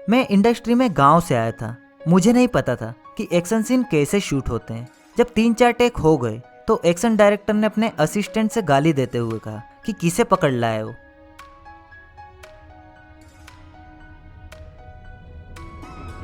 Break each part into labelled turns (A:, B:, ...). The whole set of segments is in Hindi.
A: मैं इंडस्ट्री में गांव से आया था। मुझे नहीं पता था कि एक्शन सीन कैसे शूट होते हैं। जब 3-4 टेक हो गए तो एक्शन डायरेक्टर ने अपने असिस्टेंट से गाली देते हुए कहा कि किसे पकड़ लाए हो।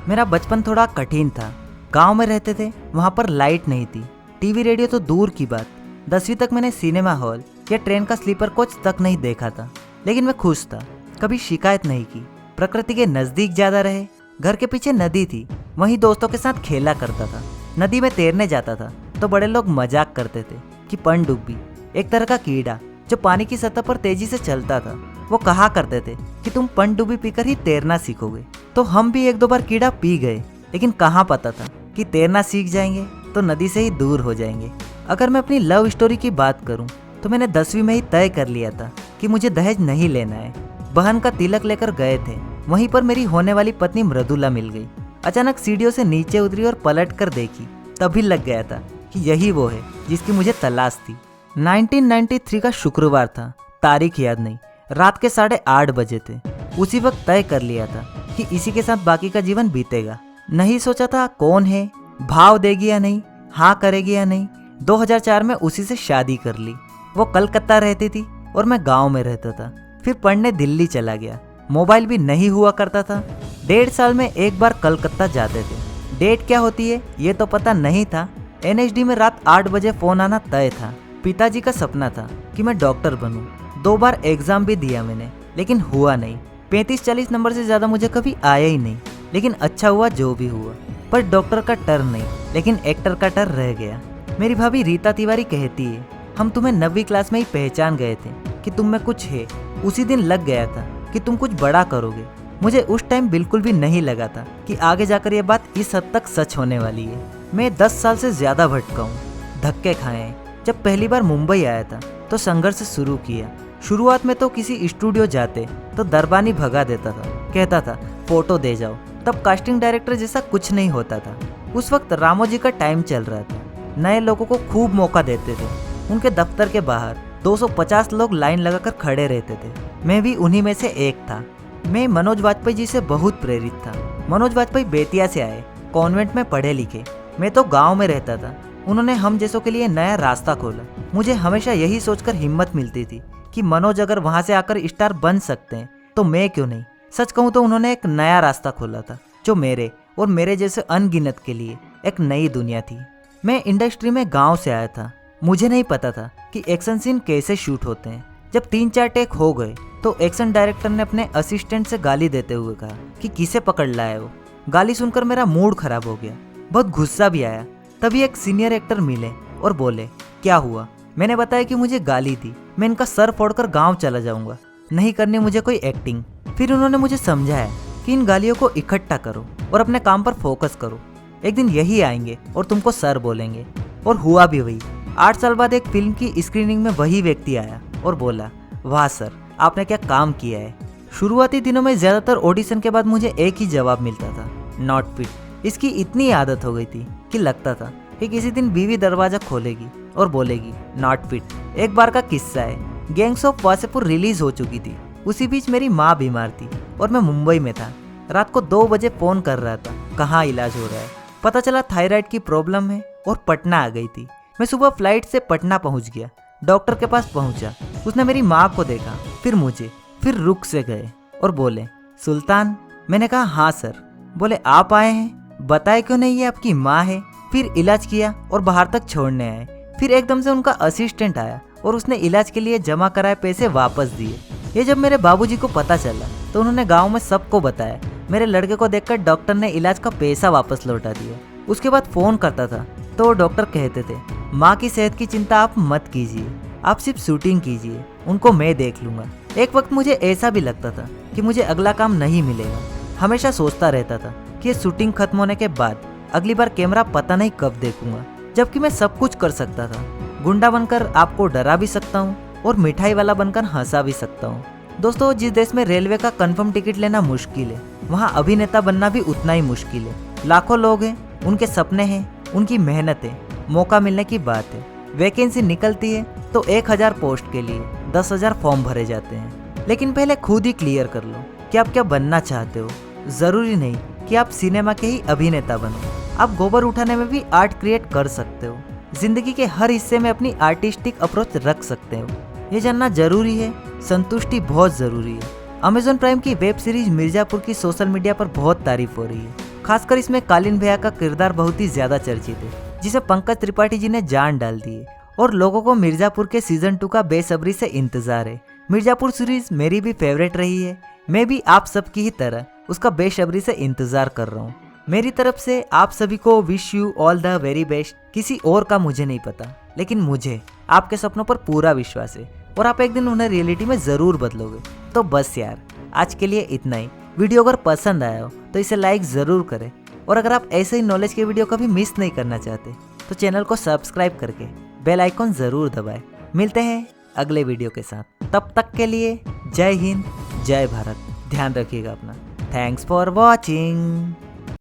A: मेरा बचपन थोड़ा कठिन था। गांव में रहते थे, वहां पर लाइट नहीं थी, टीवी रेडियो तो दूर की बात। 10वीं तक मैंने सिनेमा हॉल या ट्रेन का स्लीपर कोच तक नहीं देखा था, लेकिन मैं खुश था, कभी शिकायत नहीं की। प्रकृति के नज़दीक ज़्यादा रहे। घर के पीछे नदी थी, वहीं दोस्तों के साथ खेला करता था। नदी में तैरने जाता था तो बड़े लोग मजाक करते थे कि पनडुब्बी, एक तरह का कीड़ा जो पानी की सतह पर तेजी से चलता था। वो कहा करते थे कि तुम पनडुब्बी पीकर ही तैरना सीखोगे। तो हम भी 1-2 बार कीड़ा पी गए, लेकिन कहाँ पता था कि तैरना सीख जाएंगे तो नदी से ही दूर हो जाएंगे। अगर मैं अपनी लव स्टोरी की बात करूं तो मैंने 10वीं में ही तय कर लिया था कि मुझे दहेज नहीं लेना है। बहन का तिलक लेकर गए थे, वहीं पर मेरी होने वाली पत्नी मृदुला मिल गई। अचानक सीढ़ियों से नीचे उतरी और पलट कर देखी, तभी लग गया था कि यही वो है जिसकी मुझे तलाश थी। 1993 का शुक्रवार था, तारीख याद नहीं, रात के 8:30 बजे थे। उसी वक्त तय कर लिया था कि इसी के साथ बाकी का जीवन बीतेगा। नहीं सोचा था कौन है, भाव देगी या नहीं, हाँ करेगी या नहीं। 2004 में उसी से शादी कर ली। वो कलकत्ता रहती थी और मैं गांव में रहता था। फिर पढ़ने दिल्ली चला गया। मोबाइल भी नहीं हुआ करता था। 1.5 साल में एक बार कलकत्ता जाते थे। डेट क्या होती है ये तो पता नहीं था। NHD में रात 8 बजे फोन आना तय था। पिताजी का सपना था कि मैं डॉक्टर बनूं। 2 बार एग्जाम भी दिया मैंने, लेकिन हुआ नहीं। 35-40 नंबर से ज़्यादा मुझे कभी आया ही नहीं। लेकिन अच्छा हुआ जो भी हुआ। पर डॉक्टर का टर नहीं, लेकिन एक्टर का टर रह गया। मेरी भाभी रीता तिवारी कहती है, हम तुम्हें 9वीं क्लास में ही पहचान गए थे कि तुम में कुछ है। उसी दिन लग गया था कि तुम कुछ बड़ा करोगे। मुझे उस टाइम बिल्कुल भी नहीं लगा था कि आगे जाकर ये बात इस हद तक सच होने वाली है। मैं 10 साल से ज़्यादा भटका हूँ, धक्के खाए हैं। जब पहली बार मुंबई आया था तो संघर्ष शुरू किया। शुरुआत में तो किसी स्टूडियो जाते तो दरबानी भगा देता था, कहता था फोटो दे जाओ। तब कास्टिंग डायरेक्टर जैसा कुछ नहीं होता था। उस वक्त रामोजी का टाइम चल रहा था। नए लोगों को खूब मौका देते थे। उनके दफ्तर के बाहर 250 लोग लाइन लगाकर खड़े रहते थे। मैं भी उन्हीं में से एक था। मैं मनोज वाजपेयी जी से बहुत प्रेरित था। मनोज वाजपेयी बेतिया से आए, कॉन्वेंट में पढ़े लिखे। मैं तो गांव में रहता था। उन्होंने हम जैसों के लिए नया रास्ता खोला। मुझे हमेशा यही सोचकर हिम्मत मिलती थी कि मनोज अगर वहां से आकर स्टार बन सकते हैं तो मैं क्यों नहीं। सच कहूँ तो उन्होंने एक नया रास्ता खोला था जो मेरे और मेरे जैसे अनगिनत के लिए एक नई दुनिया थी। मैं इंडस्ट्री में गांव से आया था। मुझे नहीं पता था कि एक्शन सीन कैसे शूट होते हैं। जब 3-4 टेक हो गए तो एक्शन डायरेक्टर ने अपने असिस्टेंट से गाली देते हुए कहा कि किसे पकड़ लाए हो। गाली सुनकर मेरा मूड खराब हो गया, बहुत गुस्सा भी आया। तभी एक सीनियर एक्टर मिले और बोले, क्या हुआ। मैंने बताया कि मुझे गाली दी, मैं इनका सर फोड़कर गाँव चला जाऊंगा, नहीं करनी मुझे कोई एक्टिंग। फिर उन्होंने मुझे समझाया कि इन गालियों को इकट्ठा करो और अपने काम पर फोकस करो। एक दिन यही आएंगे और तुमको सर बोलेंगे। और हुआ भी वही। 8 साल बाद एक फिल्म की स्क्रीनिंग में वही व्यक्ति आया और बोला, वाह सर, आपने क्या काम किया है। शुरुआती दिनों में ज़्यादातर ऑडिशन के बाद मुझे एक ही जवाब मिलता था, नॉट फिट। इसकी इतनी आदत हो गई थी कि लगता था कि किसी दिन बीवी दरवाज़ा खोलेगी और बोलेगी, नॉट फिट। एक बार का किस्सा है, गैंग्स ऑफ वासेपुर रिलीज हो चुकी थी। उसी बीच मेरी माँ बीमार थी और मैं मुंबई में था। रात को 2 बजे फ़ोन कर रहा था, कहाँ इलाज हो रहा है। पता चला थायराइड की प्रॉब्लम है और पटना आ गई थी। मैं सुबह फ्लाइट से पटना पहुंच गया। डॉक्टर के पास पहुंचा। उसने मेरी माँ को देखा, फिर मुझे, फिर रुक से गए और बोले, सुल्तान। मैंने कहा, हाँ सर। बोले, आप आए हैं, बताए क्यों नहीं ये आपकी माँ है। फिर इलाज किया और बाहर तक छोड़ने आए। फिर एकदम से उनका असिस्टेंट आया और उसने इलाज के लिए जमा कराए पैसे वापस दिए। ये जब मेरे बाबूजी को पता चला तो उन्होंने गांव में सबको बताया। मेरे लड़के को देखकर डॉक्टर ने इलाज का पैसा वापस लौटा दिया। उसके बाद फ़ोन करता था तो वो डॉक्टर कहते थे, माँ की सेहत की चिंता आप मत कीजिए, आप सिर्फ शूटिंग कीजिए, उनको मैं देख लूँगा। एक वक्त मुझे ऐसा भी लगता था कि मुझे अगला काम नहीं मिलेगा। हमेशा सोचता रहता था कि ये शूटिंग खत्म होने के बाद अगली बार कैमरा पता नहीं कब देखूंगा, जबकि मैं सब कुछ कर सकता था। गुंडा बनकर आपको डरा भी सकता हूँ और मिठाई वाला बनकर हंसा भी सकता हूँ। दोस्तों, जिस देश में रेलवे का कंफर्म टिकट लेना मुश्किल है, वहाँ अभिनेता बनना भी उतना ही मुश्किल है। लाखों लोग हैं, उनके सपने हैं, उनकी मेहनत है, मौका मिलने की बात है। वैकेंसी निकलती है तो 1000 पोस्ट के लिए 10,000 फॉर्म भरे जाते हैं। लेकिन पहले खुद ही क्लियर कर लो कि आप क्या बनना चाहते हो। जरूरी नहीं कि आप सिनेमा के ही अभिनेता बनो, आप गोबर उठाने में भी आर्ट क्रिएट कर सकते हो। जिंदगी के हर हिस्से में अपनी आर्टिस्टिक अप्रोच रख सकते हो। ये जानना जरूरी है, संतुष्टि बहुत जरूरी है। अमेजॉन प्राइम की वेब सीरीज मिर्जापुर की सोशल मीडिया पर बहुत तारीफ हो रही है। खासकर इसमें कालीन भैया का किरदार बहुत ही ज्यादा चर्चित है, जिसे पंकज त्रिपाठी जी ने जान डाल दी है और लोगों को मिर्जापुर के सीजन 2 का बेसब्री से इंतजार है। मिर्जापुर सीरीज मेरी भी फेवरेट रही है। मैं भी आप सबकी ही तरह उसका बेसब्री से इंतजार कर रहा हूँ। मेरी तरफ से आप सभी को wish you all the very best. किसी और का मुझे नहीं पता, लेकिन मुझे आपके सपनों पर पूरा विश्वास है और आप एक दिन उन्हें रियलिटी में जरूर बदलोगे। तो बस यार, आज के लिए इतना ही। वीडियो अगर पसंद आया हो तो इसे लाइक जरूर करें, और अगर आप ऐसे ही नॉलेज के वीडियो कभी मिस नहीं करना चाहते तो चैनल को सब्सक्राइब करके बेल आइकॉन जरूर दबाएं। मिलते हैं अगले वीडियो के साथ, तब तक के लिए जय हिंद, जय भारत। ध्यान रखिएगा अपना। Thanks for watching.